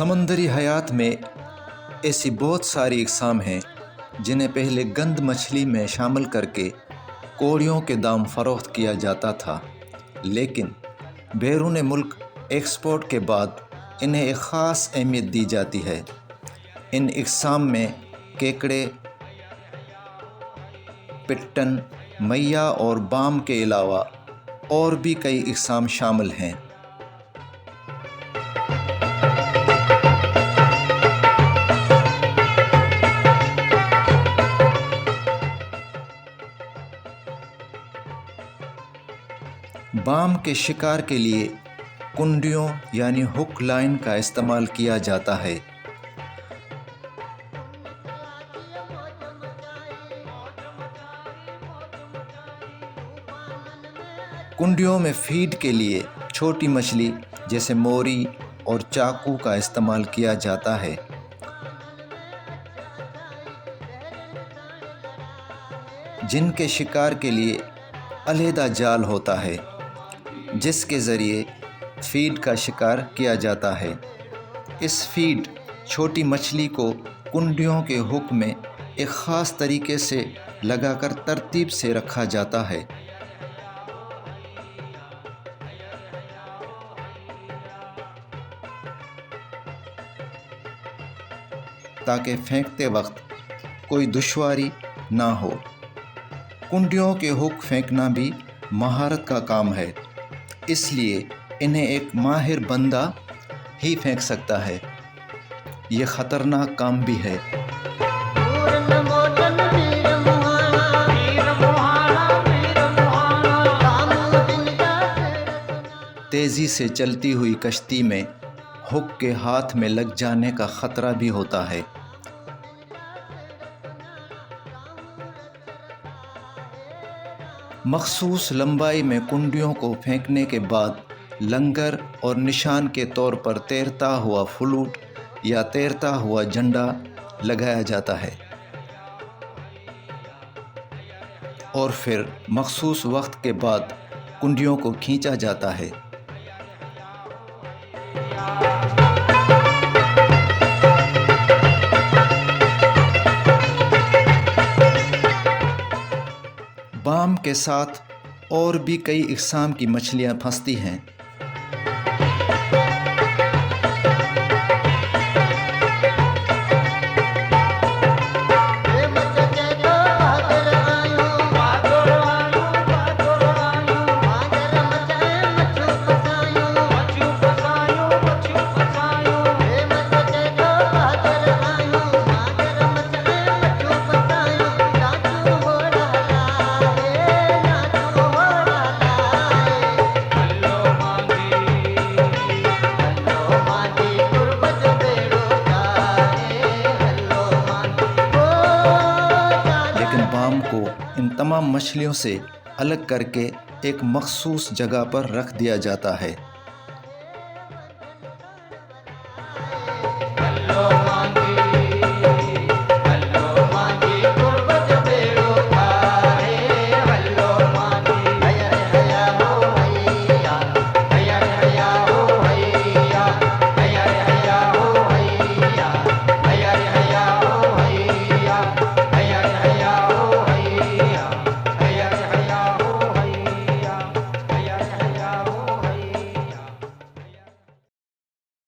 समंदरी हयात में ऐसी बहुत सारी इकसाम हैं जिन्हें पहले गंद मछली में शामिल करके कौड़ियों के दाम फ़रोख्त किया जाता था, लेकिन बैरून मुल्क एक्सपोर्ट के बाद इन्हें एक ख़ास अहमियत दी जाती है। इन इकसाम में केकड़े, पिट्टन, मैया और बाम के अलावा और भी कई इकसाम शामिल हैं। बाम के शिकार के लिए कुंडियों यानी हुक लाइन का इस्तेमाल किया जाता है। कुंडियों में फीड के लिए छोटी मछली जैसे मोरी और चाकू का इस्तेमाल किया जाता है। जिनके शिकार के लिए अलहदा जाल होता है जिसके ज़रिए फीड का शिकार किया जाता है। इस फीड छोटी मछली को कुंडियों के हुक में एक ख़ास तरीके से लगाकर तरतीब से रखा जाता है। ताकि फेंकते वक्त कोई दुश्वारी ना हो। कुंडियों के हुक फेंकना भी महारत का काम है, इसलिए इन्हें एक माहिर बंदा ही फेंक सकता है। ये ख़तरनाक काम भी है। तेज़ी से चलती हुई कश्ती में हुक के हाथ में लग जाने का ख़तरा भी होता है। मखसूस लंबाई में कुंडियों को फेंकने के बाद लंगर और निशान के तौर पर तैरता हुआ फ्लूट या तैरता हुआ झंडा लगाया जाता है और फिर मखसूस वक्त के बाद कुंडियों को खींचा जाता है। बाम के साथ और भी कई इकसाम की मछलियाँ फंसती हैं। बाम को इन तमाम मछलियों से अलग करके एक मखसूस जगह पर रख दिया जाता है।